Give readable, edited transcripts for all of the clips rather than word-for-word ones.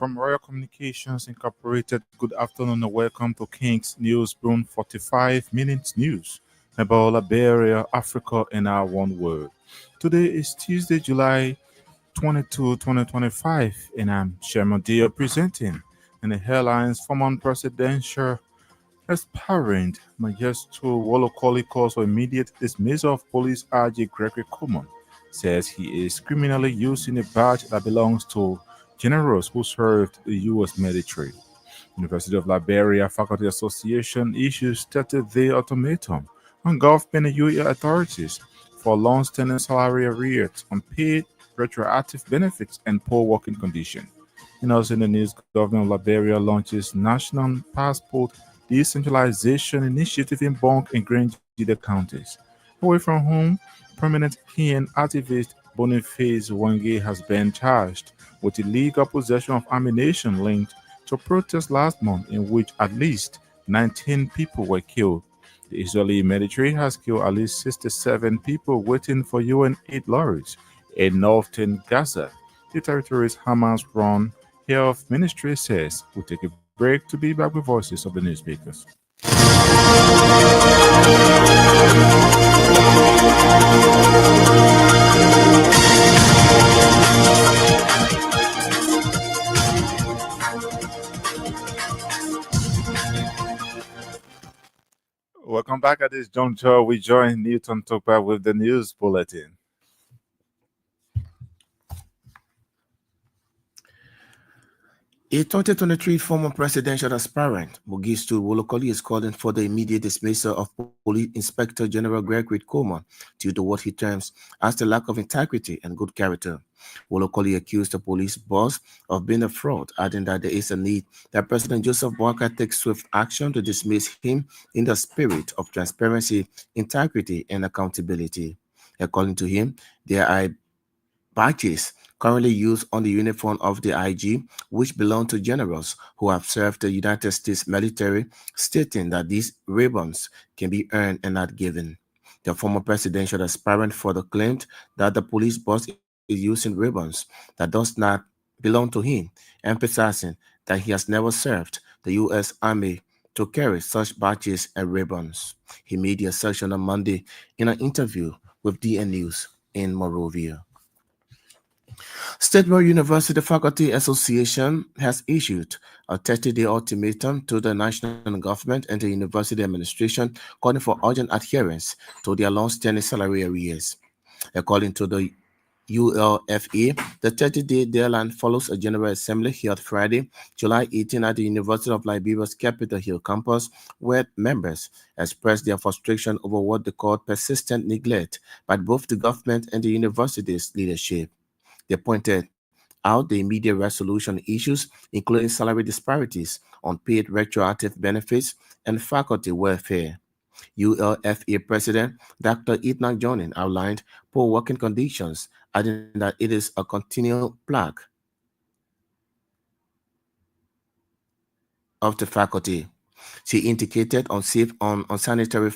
from Royal Communications Incorporated, good afternoon and welcome to King's News Broom 45 Minutes News about Liberia, Africa, and our one world. Today is Tuesday, July 22, 2025, and I'm Sherman Dio presenting. And the headlines former presidential aspirant Majesto Wolokoli calls for immediate dismissal of police RJ Gregory Coleman, says he is criminally using a badge that belongs to generals who served the U.S. military. University of Liberia Faculty Association issues 30-day ultimatum on government and UAE authorities for long-standing salary arrears, unpaid retroactive benefits, and poor working conditions. And also in the news, Governor of Liberia launches National Passport Decentralization Initiative in Bonk and Grangida counties. Away from home, prominent Kenyan activist Boniface Wange has been charged with illegal possession of ammunition linked to protests last month in which at least 19 people were killed. The Israeli military has killed at least 67 people waiting for UN aid lorries in northern Gaza. The territories Hamas run Health Ministry says. We'll take a break to be back with voices of the newspapers. Welcome back at this juncture. We join Newton Tokpa with the news bulletin. A 2023 former presidential aspirant, Mogistu Wolokoli, is calling for the immediate dismissal of Police Inspector General Gregory Coleman due to what he terms as the lack of integrity and good character. Wolokoli accused the police boss of being a fraud, adding that there is a need that President Joseph Boakai takes swift action to dismiss him in the spirit of transparency, integrity, and accountability. According to him, there are badges currently used on the uniform of the IG, which belong to generals who have served the United States military, stating that these ribbons can be earned and not given. The former presidential aspirant further claimed that the police boss is using ribbons that does not belong to him, emphasizing that he has never served the U.S. Army to carry such badges and ribbons. He made the assertion on Monday in an interview with DN News in Monrovia. State University Faculty Association has issued a 30-day ultimatum to the national government and the university administration calling for urgent adherence to their long-standing salary arrears. According to the ULFA, the 30-day deadline follows a General Assembly held Friday, July 18 at the University of Liberia's Capitol Hill campus, where members expressed their frustration over what they called persistent neglect by both the government and the university's leadership. They pointed out the immediate resolution issues, including salary disparities, unpaid retroactive benefits, and faculty welfare. ULFA President Dr. Etnan Jonin outlined poor working conditions, adding that it is a continual plague of the faculty. She indicated unsanitary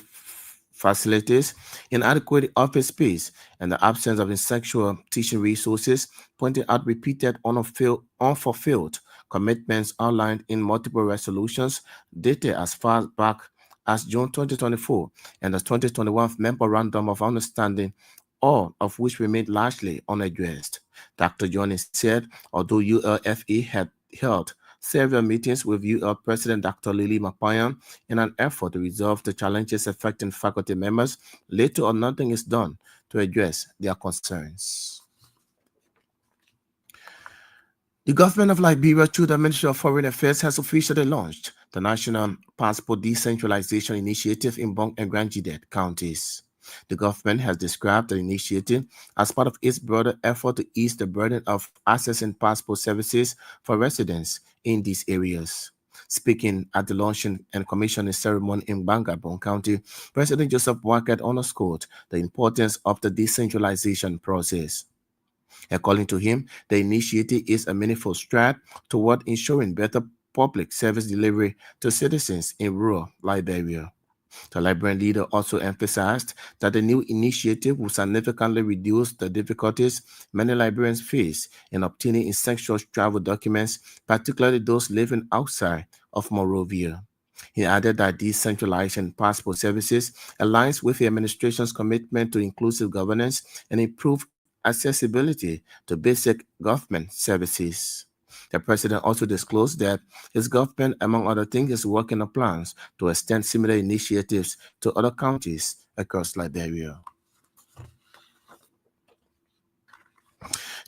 facilities, inadequate office space, and the absence of essential teaching resources, pointing out repeated unfulfilled commitments outlined in multiple resolutions dated as far back as June 2024 and the 2021 Memorandum of Understanding, all of which remained largely unaddressed. Dr. Johnny said, although ULFA had held several meetings with UL President Dr. Lily Mapayan in an effort to resolve the challenges affecting faculty members, little or nothing is done to address their concerns. The government of Liberia, through the Ministry of Foreign Affairs, has officially launched the National Passport Decentralization Initiative in Bonk and Grangida counties. The government has described the initiative as part of its broader effort to ease the burden of accessing passport services for residents in these areas. Speaking at the launching and commissioning ceremony in Bangabon County, President Joseph Boakai underscored the importance of the decentralization process. According to him, the initiative is a meaningful stride toward ensuring better public service delivery to citizens in rural Liberia. The Liberian leader also emphasized that the new initiative will significantly reduce the difficulties many Liberians face in obtaining essential travel documents, particularly those living outside of Monrovia. He added that decentralizing passport services aligns with the administration's commitment to inclusive governance and improve accessibility to basic government services. The president also disclosed that his government, among other things, is working on plans to extend similar initiatives to other counties across Liberia.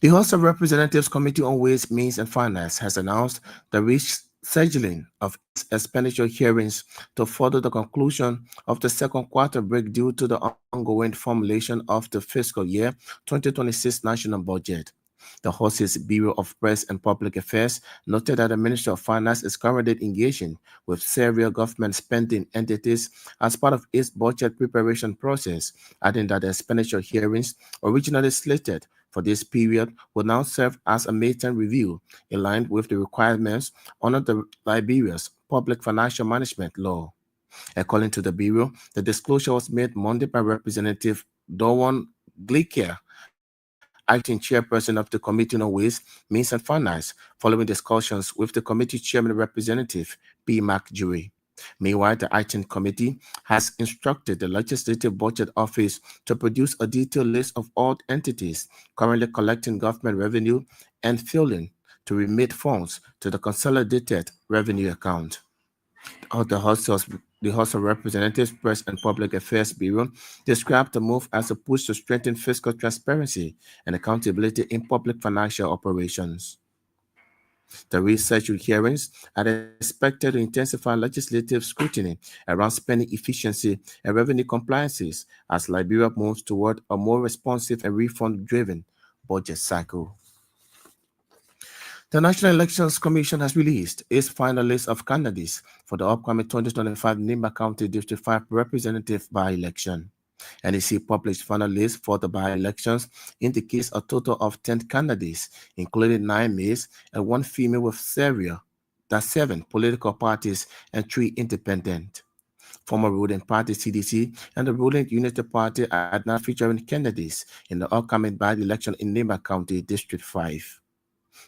The House of Representatives Committee on Ways, Means and Finance has announced the rescheduling of its expenditure hearings to further the conclusion of the second quarter break due to the ongoing formulation of the fiscal year 2026 national budget. The House's Bureau of Press and Public Affairs noted that the Ministry of Finance is currently engaging with several government spending entities as part of its budget preparation process, adding that the expenditure hearings originally slated for this period will now serve as a midterm review, aligned with the requirements under the Liberia's Public Financial Management Law. According to the Bureau, the disclosure was made Monday by Representative Dowan Glicker, acting chairperson of the Committee on Ways, Means and Finance, following discussions with the committee chairman representative P. Mac Jury. Meanwhile, the acting committee has instructed the Legislative Budget Office to produce a detailed list of all entities currently collecting government revenue and failing to remit funds to the Consolidated Revenue Account. The House of Representatives Press and Public Affairs Bureau described the move as a push to strengthen fiscal transparency and accountability in public financial operations. The rescheduled hearings are expected to intensify legislative scrutiny around spending efficiency and revenue compliances as Liberia moves toward a more responsive and reform-driven budget cycle. The National Elections Commission has released its final list of candidates for the upcoming 2025 Nimba County District 5 representative by-election. NEC published final list for the by-elections indicates a total of 10 candidates, including 9 males and 1 female with seven political parties and 3 independent. Former ruling party CDC and the ruling Unity Party are now featuring candidates in the upcoming by-election in Nimba County District 5.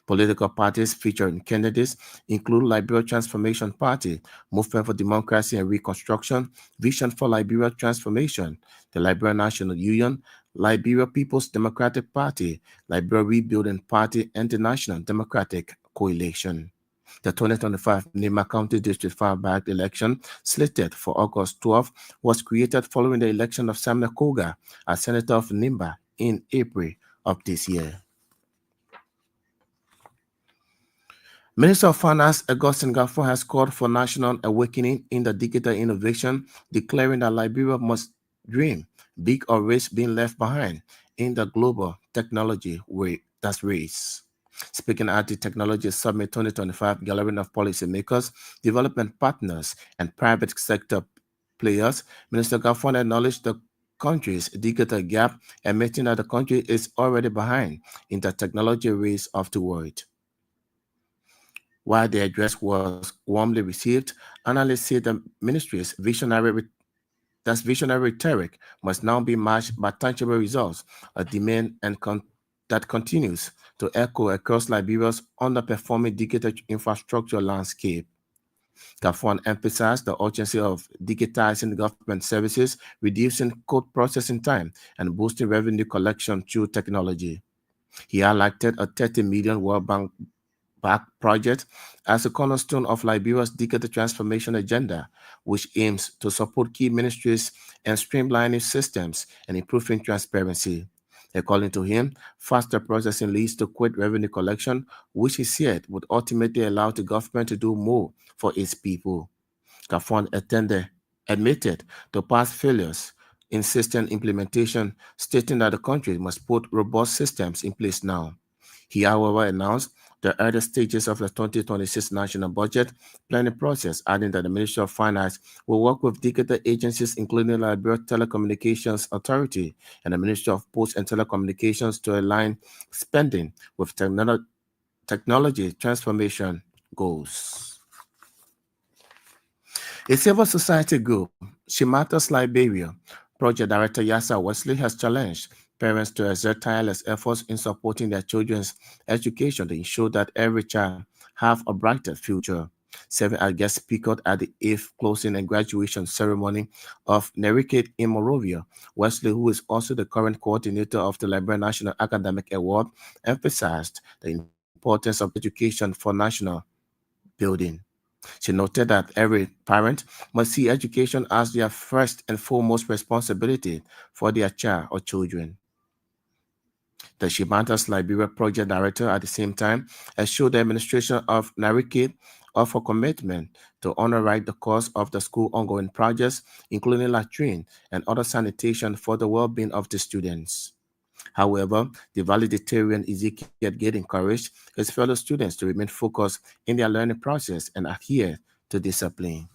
Political parties featuring candidates include Liberia Transformation Party, Movement for Democracy and Reconstruction, Vision for Liberia Transformation, the Liberia National Union, Liberia People's Democratic Party, Liberia Rebuilding Party, and the National Democratic Coalition. The 2025 Nima County District 5 by-election, slated for August 12, was created following the election of Samuel Koga as Senator of Nimba in April of this year. Minister of Finance Augustine Gaffo has called for national awakening in the digital innovation, declaring that Liberia must dream big or risk being left behind in the global technology race. Speaking at the Technology Summit 2025 gathering of policymakers, development partners, and private sector players, Minister Gaffo acknowledged the country's digital gap, admitting that the country is already behind in the technology race of the world. While the address was warmly received, analysts say the ministry's visionary rhetoric must now be matched by tangible results, a demand that continues to echo across Liberia's underperforming digital infrastructure landscape. Gafon emphasized the urgency of digitizing government services, reducing code processing time, and boosting revenue collection through technology. He highlighted a 30 million World Bank project as a cornerstone of Liberia's digital transformation agenda, which aims to support key ministries and streamlining systems and improving transparency. According to him, faster processing leads to quick revenue collection, which he said would ultimately allow the government to do more for its people. Gafon admitted to past failures in system implementation, stating that the country must put robust systems in place now. He, however, announced the early stages of the 2026 national budget planning process, adding that the Ministry of Finance will work with digital agencies, including the Liberia Telecommunications Authority and the Ministry of Posts and Telecommunications, to align spending with technology transformation goals. A civil society group, She Matters Liberia. Project Director Yassa Wesley has challenged parents to exert tireless efforts in supporting their children's education to ensure that every child have a brighter future. Serving as guest speaker at the 8th closing and graduation ceremony of Nerikit in Morovia, Wesley, who is also the current coordinator of the Liberian National Academic Award, emphasized the importance of education for national building. She noted that every parent must see education as their first and foremost responsibility for their child or children. The Shibanta's Liberia project director at the same time assured the administration of Narikid of her commitment to underwrite the cost of the school ongoing projects, including latrine and other sanitation for the well-being of the students. However, the valedictorian Ezekiel Gate encouraged his fellow students to remain focused in their learning process and adhere to discipline.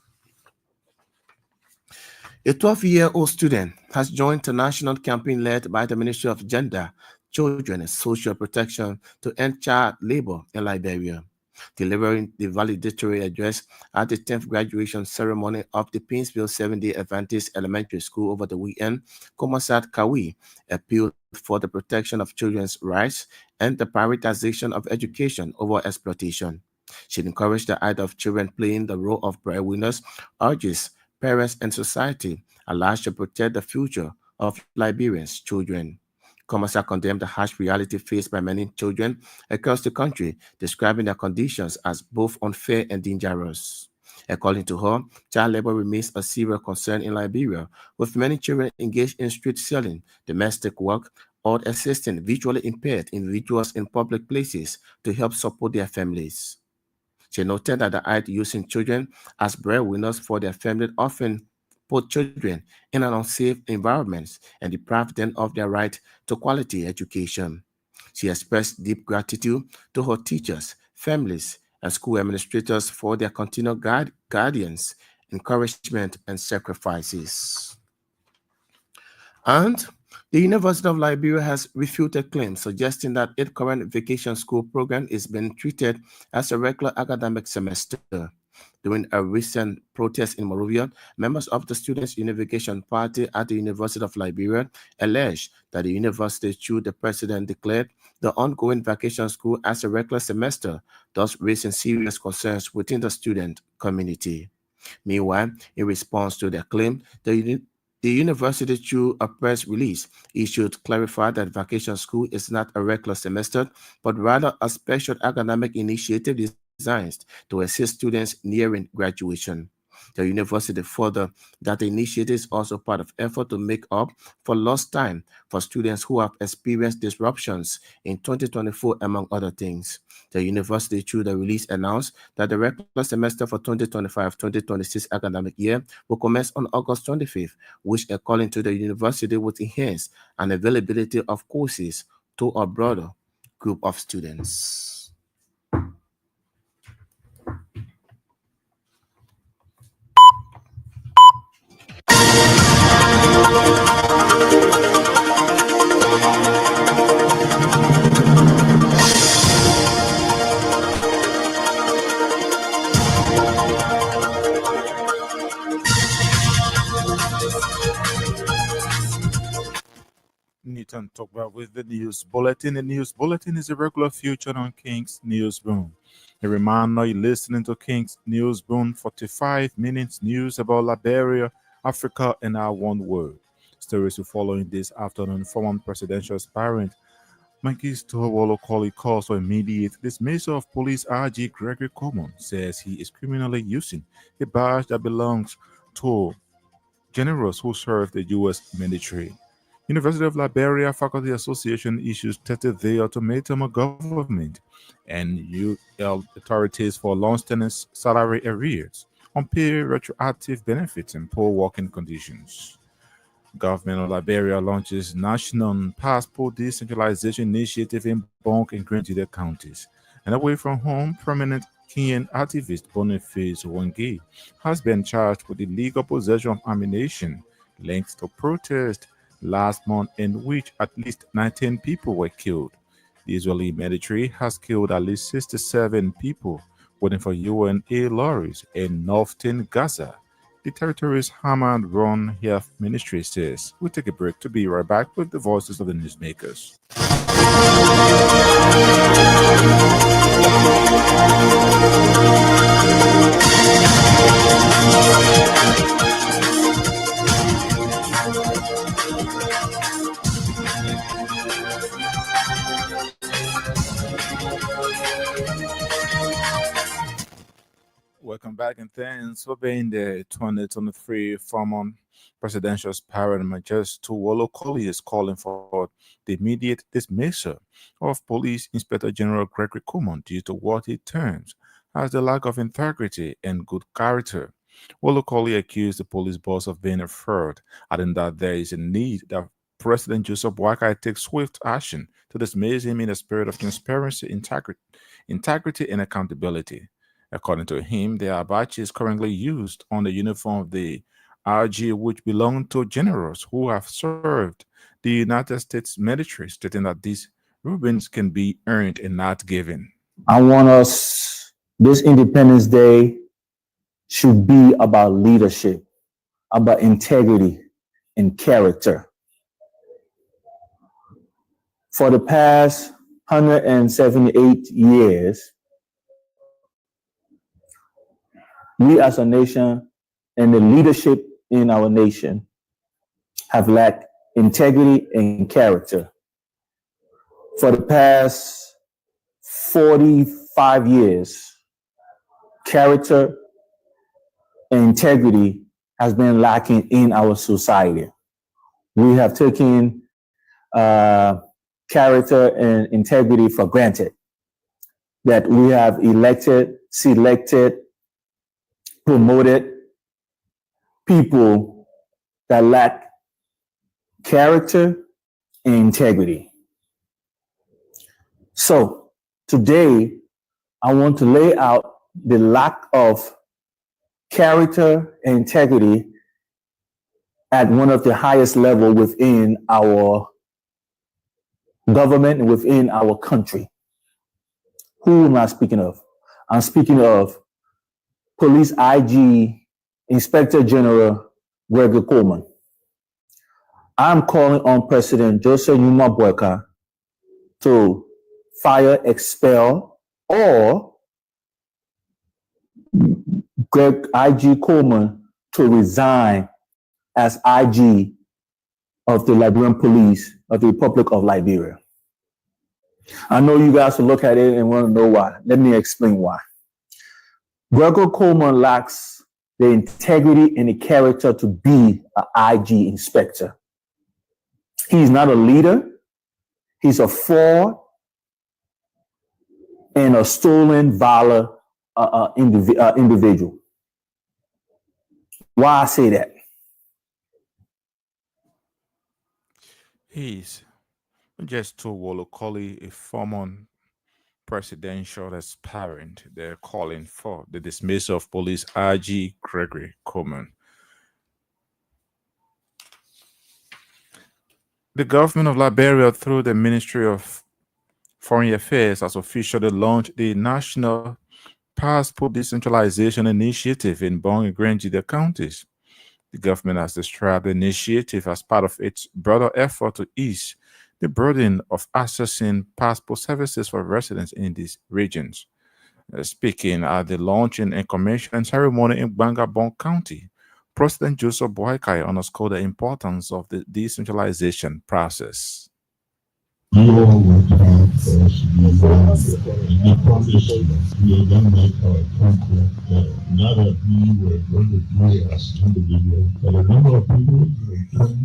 A 12-year-old student has joined the national campaign led by the Ministry of Gender, Children, and Social Protection to end child labor in Liberia. Delivering the valedictory address at the 10th graduation ceremony of the Painesville Seventh-day Adventist Elementary School over the weekend, Komasat Kawi appealed for the protection of children's rights and the prioritization of education over exploitation. She encouraged the idea of children playing the role of breadwinners, urges parents and society alike to protect the future of Liberians' children. Komasa condemned the harsh reality faced by many children across the country, describing their conditions as both unfair and dangerous. According to her, child labor remains a serious concern in Liberia, with many children engaged in street selling, domestic work, or assisting visually impaired individuals in public places to help support their families. She noted that the act using children as breadwinners for their family often put children in an unsafe environment and deprive them of their right to quality education. She expressed deep gratitude to her teachers, families, and school administrators for their continued guidance, encouragement, and sacrifices. And the University of Liberia has refuted claims suggesting that its current vacation school program is being treated as a regular academic semester. During a recent protest in Morovia, members of the Students' Unification Party at the University of Liberia alleged that the university, through the president, declared the ongoing vacation school as a regular semester, thus raising serious concerns within the student community. Meanwhile, in response to their claim, the university, through a press release, issued clarified that vacation school is not a regular semester, but rather a special academic initiative designed to assist students nearing graduation. The university further that the initiative is also part of effort to make up for lost time for students who have experienced disruptions in 2024, among other things. The university, through the release, announced that the regular semester for 2025-2026 academic year will commence on August 25th, which, according to the university, would enhance an availability of courses to a broader group of students. Nathan talk about with the news bulletin. The news bulletin is a regular feature on King's Newsroom. A reminder you're listening to King's Newsroom, 45 minutes news about Liberia, Africa, and our one world. Stories will follow in this afternoon. Former presidential aspirant Mikey Stowolo calls for immediate dismissal of police RG Gregory Common, says he is criminally using a badge that belongs to generals who served the U.S. military. University of Liberia Faculty Association issues 30-day ultimatum of government and UL authorities for long-standing salary arrears, unpaid retroactive benefits, and poor working conditions. Government of Liberia launches national passport decentralization initiative in Bonk and Grandview counties. And away from home, prominent Kenyan activist Boniface Wange has been charged with illegal possession of ammunition linked to protest last month in which at least 19 people were killed. The Israeli military has killed at least 67 people waiting for UNA lorries in northern Gaza. the territory's Hammond-run health ministry says. We'll take a break to be right back with the voices of the newsmakers. Welcome back and thanks for being the 2023 former presidential aspirant Majesty Wolo Colley is calling for the immediate dismissal of Police Inspector General Gregory Coleman due to what he terms as the lack of integrity and good character. Wolo Colley accused the police boss of being a fraud, adding that there is a need that President Joseph Boakai take swift action to dismiss him in a spirit of transparency, integrity and accountability. According to him, the abachi is currently used on the uniform of the RG, which belong to generals who have served the United States military, stating that these ribbons can be earned and not given. I want us, this Independence Day should be about leadership, about integrity and character. For the past 178 years, we as a nation and the leadership in our nation have lacked integrity and character. For the past 45 years, character and integrity has been lacking in our society. We have taken character and integrity for granted. That we have elected, selected, promoted people that lack character and integrity. So today, I want to lay out the lack of character and integrity at one of the highest level within our government and within our country. Who am I speaking of? I'm speaking of Police IG Inspector General Gregory Coleman. I'm calling on President Joseph Yuma Boyka to fire, expel, or Greg IG Coleman to resign as IG of the Liberian Police of the Republic of Liberia. I know you guys will look at it and want to know why. Let me explain why. Gregory Coleman lacks the integrity and the character to be an IG inspector. He's not a leader. He's a fraud and a stolen valor individual. Why I say that? He's just to Wolo Colley, a former presidential aspirant. They're calling for the dismissal of Police IG Gregory Coleman. The government of Liberia, through the Ministry of Foreign Affairs, has officially launched the National Passport Decentralization Initiative in Bong and Grangida counties. The government has described the initiative as part of its broader effort to ease the burden of accessing passport services for residents in these regions. Speaking at the launching and commission ceremony in Bangabong County, President Joseph Boakai underscored the importance of the decentralization process. You all worked hard for us to be here, and we promise you we are going to make our contract better. Not that we were going to do it as individuals, but a number of people who are put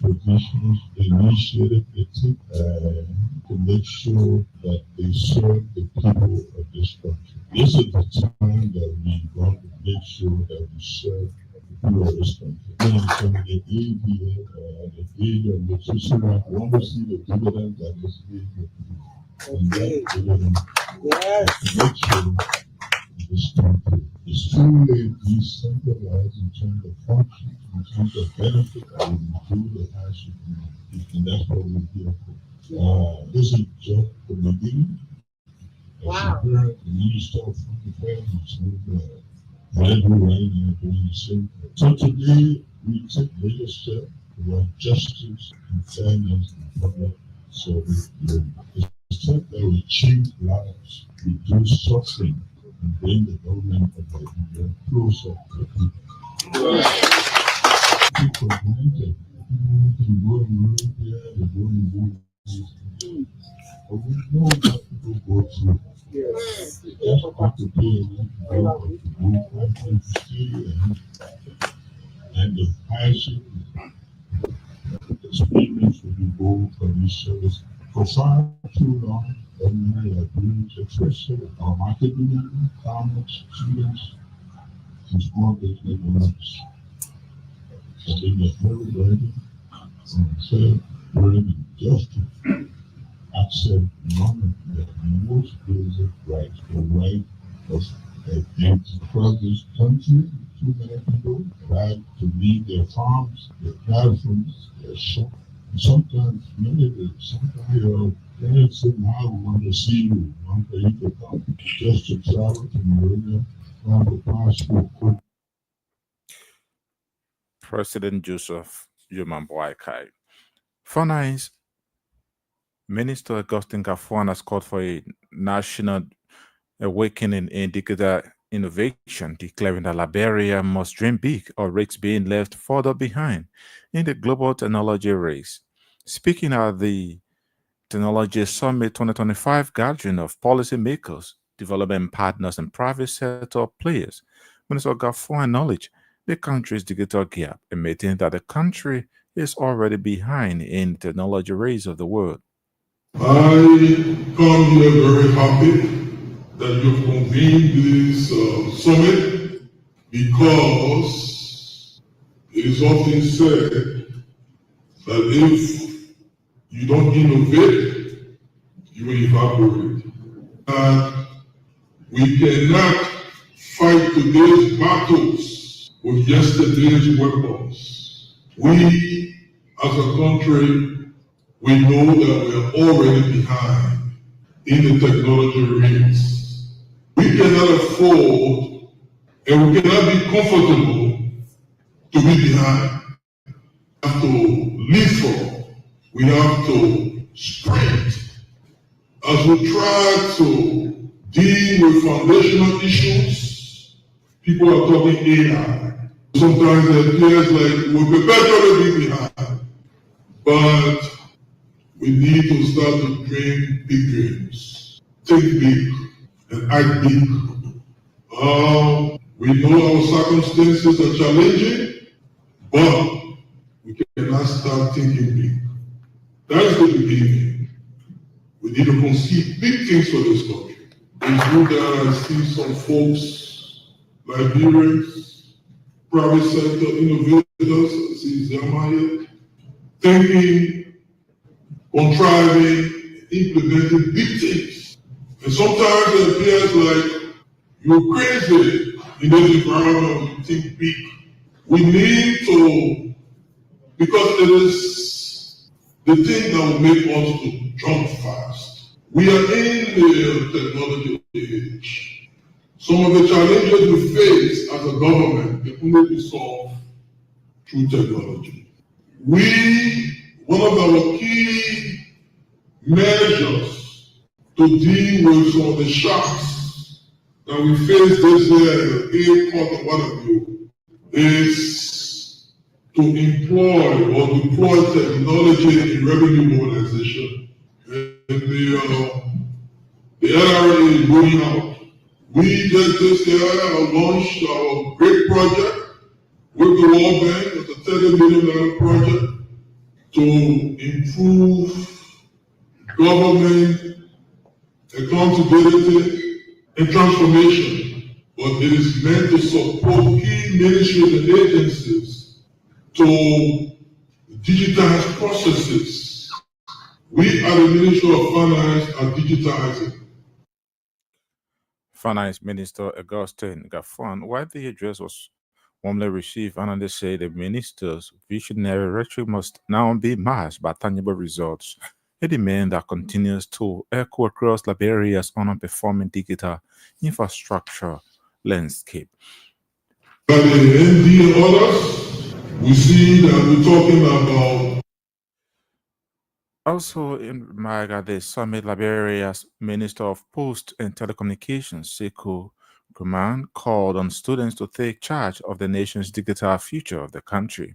positions, they initiated, they took to make sure that they serve the people of this country. This is the time that we want to make sure that we serve the people of this country. Then some of the aid here, the aid of the system, I want to see the dividend that is made with people. And that dividend, to make sure this country is truly decentralized in terms of function, in terms of benefit, and we do the hardship, and that's what we're here for. This is just the beginning. As you heard, the minister of foreign affairs is so glad Right now doing the same thing. So today we take major steps toward justice and fairness and public service delivery. The step that will change lives, reduce suffering, and bring the government of Nigeria closer to the people. People granted. People can go in Bolivia, they go in Bolivia. But we know what people go through. They just got to pay a lot to go, but to go country to stay and the hardship experience will be bold for this service. For far too long, ordinary Liberians, especially our market women, farmers, students, and small business owners, have been very burdened from fair, burden, justice, accept none of their most basic rights, the right of identity. Across this country, too many people tried to leave their farms, their classrooms, their shops. Sometimes, sometimes your parents say, now we want to see you, we want for you to come just to travel to Malaysia, from the passport. President Joseph Yuman Boakai. Finance Minister Augustine Gafuan has called for a national awakening in digital innovation, declaring that Liberia must dream big or risk being left further behind in the global technology race. Speaking at the Technology Summit 2025 gathering of policymakers, development partners, and private sector players, Minister Gafuan acknowledged the country's digital gap, admitting that the country is already behind in the technology race of the world. I come here very happy that you've convened this summit because it is often said that if you don't innovate, you will evaporate. And we cannot fight today's battles with yesterday's weapons. We, as a country, we know that we are already behind in the technology race. We cannot afford and we cannot be comfortable to be behind. We have to leapfrog. We have to sprint as we try to deal with foundational issues. People are talking AI. Sometimes it appears like we're better to be behind, but we need to start to dream big dreams. Think big and act big. We know our circumstances are challenging, but we cannot start thinking big. That's the beginning. We need to conceive big things for this country. It's good that I see some folks, Liberians, private sector innovators, I see Zama here, thinking, contriving, implementing big things. And sometimes it appears like you're crazy in this environment when you think big. We need to, because it is the thing that will make us to jump fast. We are in the technology age. Some of the challenges we face as a government can only be solved through technology. One of our key measures to deal with some of the shocks that we face this year, in court of one of you, is to employ or deploy technology in revenue mobilization. And the LRA is going out. We just this year launched our great project with the World Bank. It's a $30 million project to improve government accountability and transformation. But it is meant to support key ministries and agencies to digitize processes. We at the Ministry of Finance are digitizing. Finance Minister Augustine Gafuan, while the address was warmly received, analysts say the minister's visionary rhetoric must now be matched by tangible results, a demand that continues to echo across Liberia's underperforming digital infrastructure landscape. By the MD and others, we see that we're talking about. Also in Malaga, the summit, Liberia's Minister of Post and Telecommunications, Sekou Guman, called on students to take charge of the nation's digital future of the country.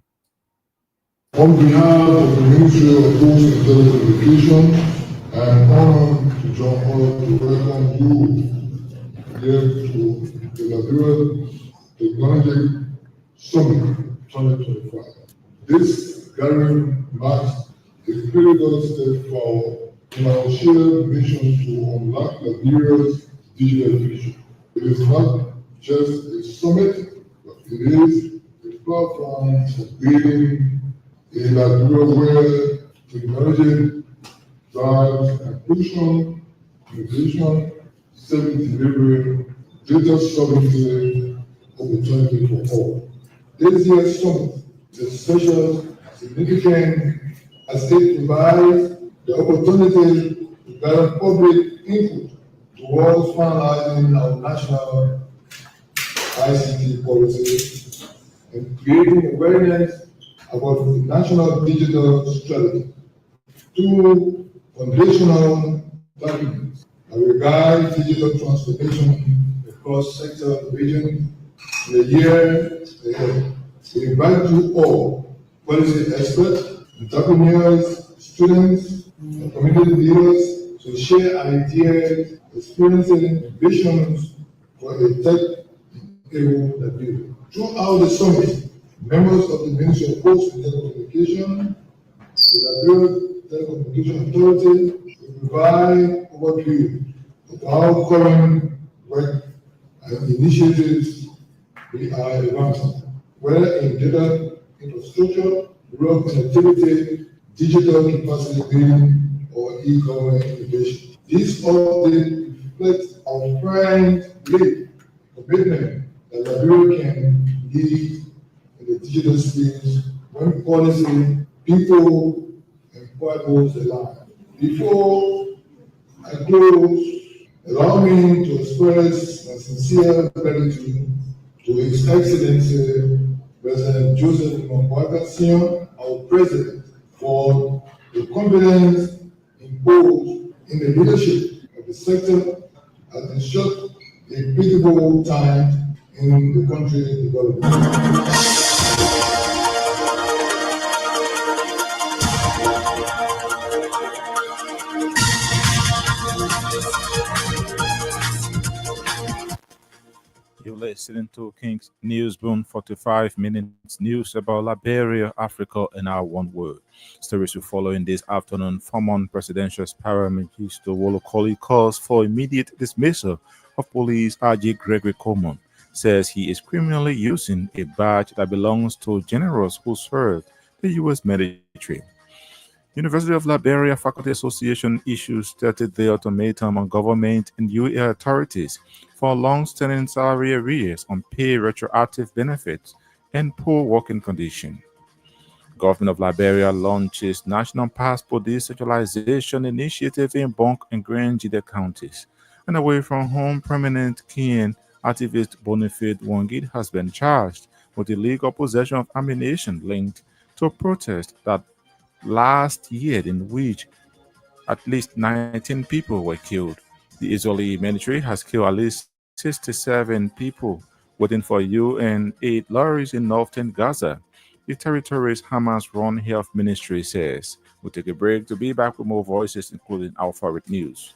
On behalf of the Ministry of Post and Telecommunications, I am honored to join us to welcome you here to the Liberia Technology Summit 2025. This gathering marks a critical step forward in our shared mission to unlock Liberia's digital future. It is not just a summit, but it is a platform for building a Liberia where technology drives ambition, innovation, service delivery, data sovereignty, opportunity for all. This year's summit is especially significant as it provides the opportunity to gather public input towards finalizing our national ICT policy and creating awareness about the national digital strategy. Two foundational documents that will guide digital transformation across sector and region in the year ahead. We invite you all, policy experts, entrepreneurs, students, and community leaders to share ideas, experiences, and visions for a tech-enabled Nigeria. Throughout the summit, members of the Ministry of Post and Telecommunications, the Liberia Telecommunication Authority, will provide overview of our current work and initiatives we are advancing, whether in data infrastructure, rural connectivity, digital capacity building, or e-commerce innovation. This update reflects our prime belief, commitment that Liberia can lead in the digital space when policy, people, and purpose align. Before I close, allow me to express my sincere gratitude to His Excellency President Joseph Mwanga Senior, our President, for the confidence imposed in the leadership of the sector at a short, a pivotal time in the country's development. You're listening to King's Newsroom 45 minutes news about Liberia, Africa, and our one world. Stories we follow in this afternoon. Former presidential paramedic Wolokoli calls for immediate dismissal of police RG Gregory Coleman. Says he is criminally using a badge that belongs to generals who served the U.S. military. University of Liberia Faculty Association issues started the ultimatum on government and UA authorities for long-standing salary arrears on pay retroactive benefits and poor working conditions. Government of Liberia launches National Passport Decentralization Initiative in Bonk and Grand Jide counties. And away from home, permanent Kenyan activist Bonifate Wangid has been charged with illegal possession of ammunition linked to a protest that last year in which at least 19 people were killed. The Israeli military has killed at least 67 people waiting for UN aid lorries in northern Gaza. The territory's Hamas run health ministry says. We'll take a break to be back with more voices, including Alpha Red News.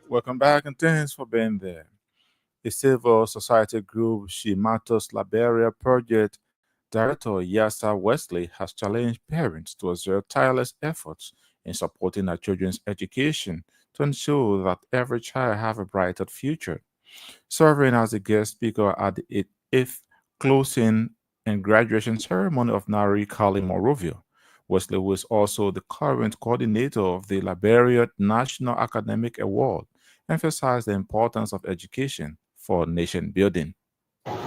Welcome back and thanks for being there. A civil society group, She Matters Liberia Project Director Yasa Wesley has challenged parents to exert tireless efforts in supporting their children's education to ensure that every child have a brighter future. Serving as a guest speaker at the eighth closing and graduation ceremony of Nari Kali Morovia, Wesley, who is also the current coordinator of the Liberia National Academic Award, emphasized the importance of education for nation building.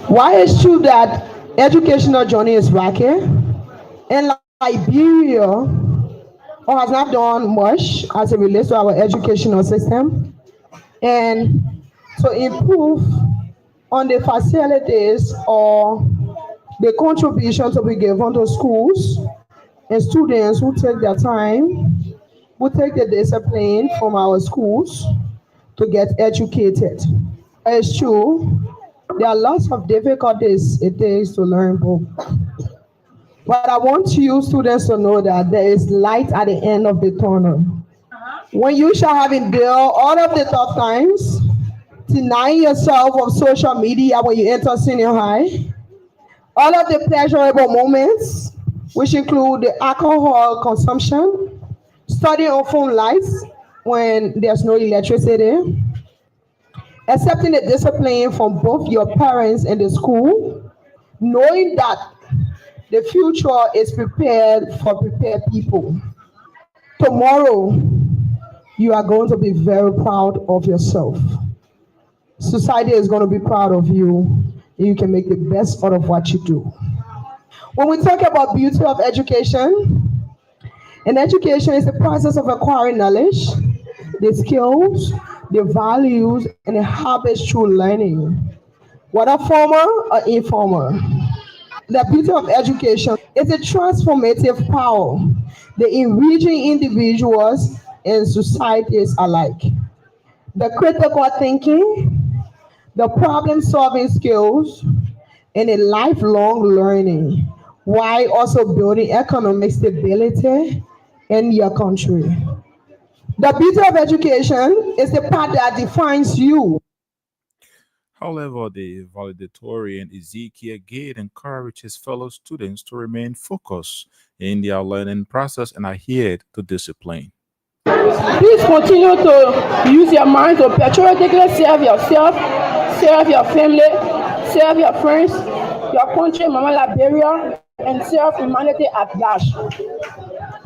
While it's true that educational journey is rocky, in Liberia, or has not done much as it relates to our educational system, and to improve on the facilities or the contribution to be given to schools and students who take their time, who take the discipline from our schools to get educated. It's true, there are lots of difficulties it takes to learn book. But I want you students to know that there is light at the end of the tunnel. When you shall have endured all of the tough times, denying yourself of social media when you enter senior high, all of the pleasurable moments, which include the alcohol consumption, studying on phone lights when there's no electricity, accepting the discipline from both your parents and the school, knowing that the future is prepared for prepared people. Tomorrow, you are going to be very proud of yourself. Society is going to be proud of you, and you can make the best out of what you do. When we talk about beauty of education, and education is the process of acquiring knowledge, the skills, the values, and the habits through learning, whether formal or informal. The beauty of education is a transformative power, the enriching individuals and societies alike. The critical thinking, the problem solving skills, and a lifelong learning, while also building economic stability in your country. The beauty of education is the part that defines you. However, the valedictorian Ezekiel Gate encouraged his fellow students to remain focused in their learning process and adhere to discipline. Please continue to use your mind to patriotically serve yourself, serve your family, serve your friends, your country, Mama Liberia, and serve humanity at large.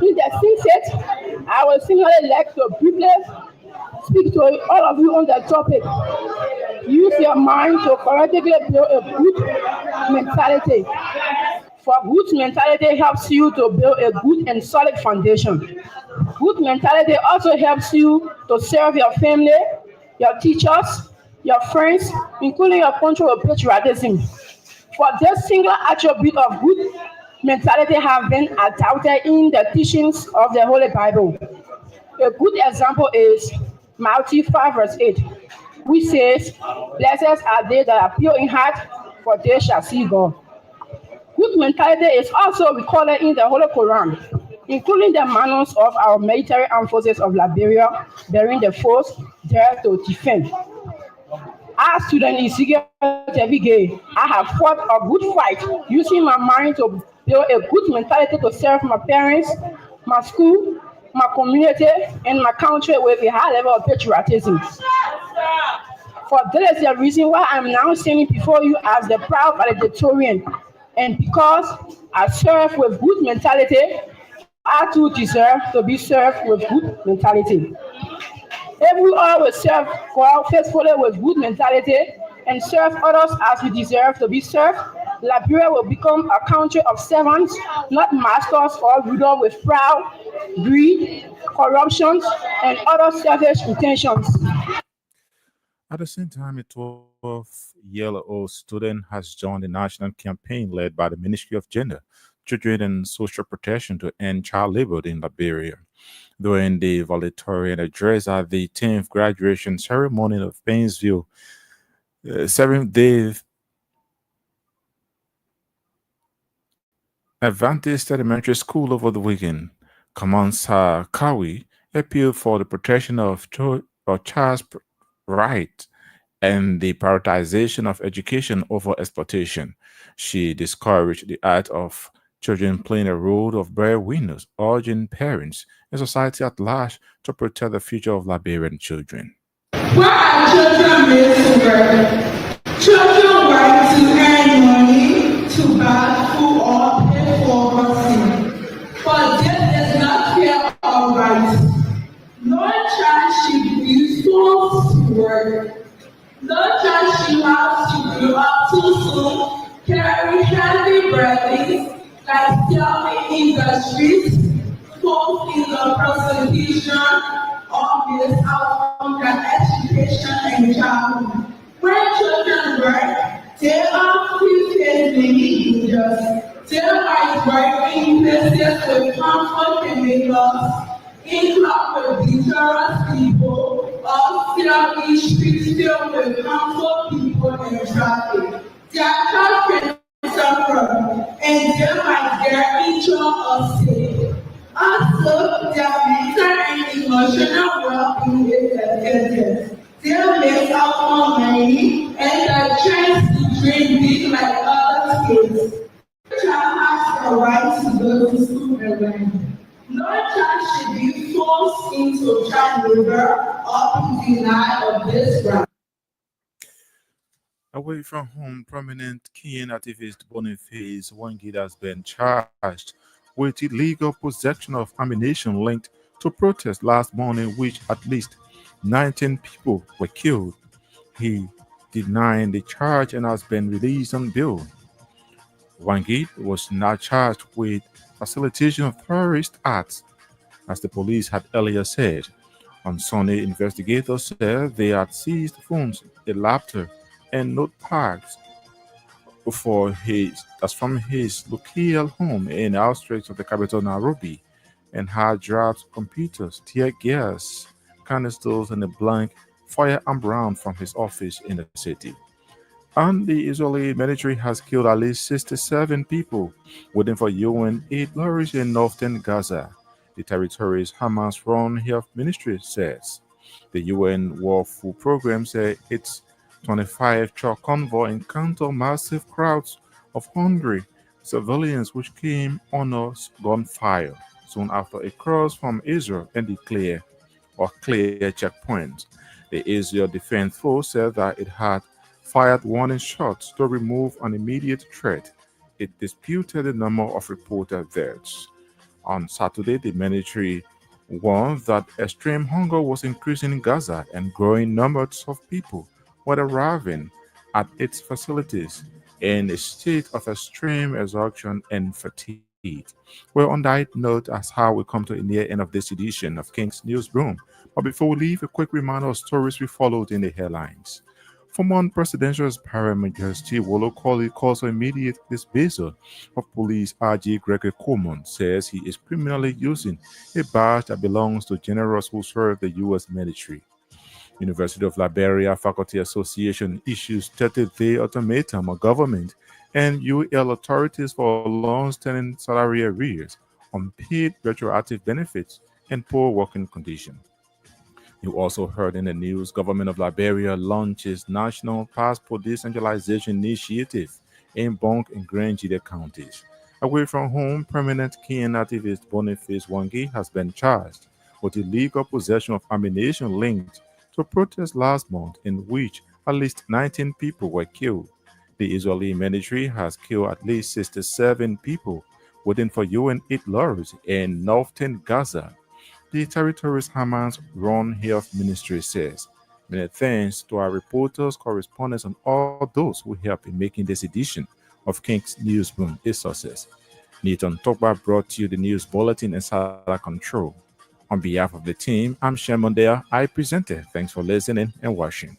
In the same set, I would similarly like to briefly speak to all of you on the topic. Use your mind to correctly build a good mentality. For good mentality helps you to build a good and solid foundation. Good mentality also helps you to serve your family, your teachers, your friends, including your country with patriotism. For this single attribute of good mentality have been adopted in the teachings of the Holy Bible. A good example is Matthew 5 verse 8, which says, "Blessed are they that are pure in heart, for they shall see God." Good mentality is also recorded in the Holy Quran, including the manuals of our military armed forces of Liberia, bearing the force there to defend. As student Ezekiel Tevige, I have fought a good fight using my mind to build a good mentality to serve my parents, my school, my community, and my country with a high level of patriotism. For that is the reason why I'm now standing before you as the proud valedictorian. And because I serve with good mentality, you are too deserve to be served with good mentality. If we all will serve God faithfully with good mentality and serve others as we deserve to be served, Liberia will become a country of servants, not masters or rulers with proud, greed, corruption, and other selfish intentions. At the same time, a 12-year-old student has joined the national campaign led by the Ministry of Gender, Children and Social Protection to end child labor in Liberia. During the valedictorian address at the 10th graduation ceremony of Painesville, 7th-day Adventist Elementary School over the weekend, Kamansa Kawi appealed for the protection of child's rights and the prioritization of education over exploitation. She discouraged the act of children playing a role of breadwinners, urging parents and society at large to protect the future of Liberian children. Why are children made to work? Children work to earn money, to buy food or pay for housing. For this work. No child should have to grow up too soon, carry heavy burdens like serving industries, both in the prosecution or miss out on their education and childhood. When children work, they often face many dangers. They might work in places with harmful chemicals, interact with dangerous people, or fear streets filled with harmful people and traffic. Their child can suffer, and they might get injured or sick. Also, their mental and emotional well-being is affected. They miss out on money and the chance to dream big like other kids. Every child has the right to go to school and learn. No child should be forced into child labor or be denied of this right. Away from home, prominent Kenyan activist Boniface Wangid has been charged with illegal possession of ammunition linked to protests last morning, which at least 19 people were killed. He denied the charge and has been released on bail. Wangid was not charged with facilitation of terrorist acts, as the police had earlier said. On Sunday, investigators said they had seized phones, a laptop, and notepads from his local home in the outskirts of the capital Nairobi, and had dropped computers, tear gas, canisters, and a blank firearm round from his office in the city. And the Israeli military has killed at least 67 people waiting for UN aid lorries in northern Gaza. The territory's Hamas-run health ministry says. The UN World Food Program said its 25 truck convoy encountered massive crowds of hungry civilians which came under gunfire soon after a cross from Israel and the clear checkpoint. The Israel Defense Force said that it had fired warning shots to remove an immediate threat. It disputed the number of reported deaths. On Saturday, the military warned that extreme hunger was increasing in Gaza and growing numbers of people were arriving at its facilities in a state of extreme exhaustion and fatigue. Well, on that note, that's how we come to the near end of this edition of King's Newsroom. But before we leave, a quick reminder of stories we followed in the headlines. Former presidential aspirant Majesty Wolokoli calls for immediate dismissal of police RG Gregory Coleman, says he is criminally using a badge that belongs to generals who serve the U.S. military. University of Liberia Faculty Association issues 30-day ultimatum of government and UL authorities for long-standing salary arrears, unpaid retroactive benefits, and poor working conditions. You also heard in the news, government of Liberia launches National Passport Decentralization Initiative in Bonk and Grangida counties. Away from home, permanent Kenyan activist Boniface Wangi has been charged with illegal possession of ammunition linked to a protest last month in which at least 19 people were killed. The Israeli military has killed at least 67 people waiting for UN aid lorries in northern Gaza. The territory's Hamas-run health ministry says. Many thanks to our reporters, correspondents, and all those who helped in making this edition of King's Newsroom a success. Nathan Tokba brought you the news bulletin and Sala Control. On behalf of the team, I'm Shem Mondea. I presented. Thanks for listening and watching.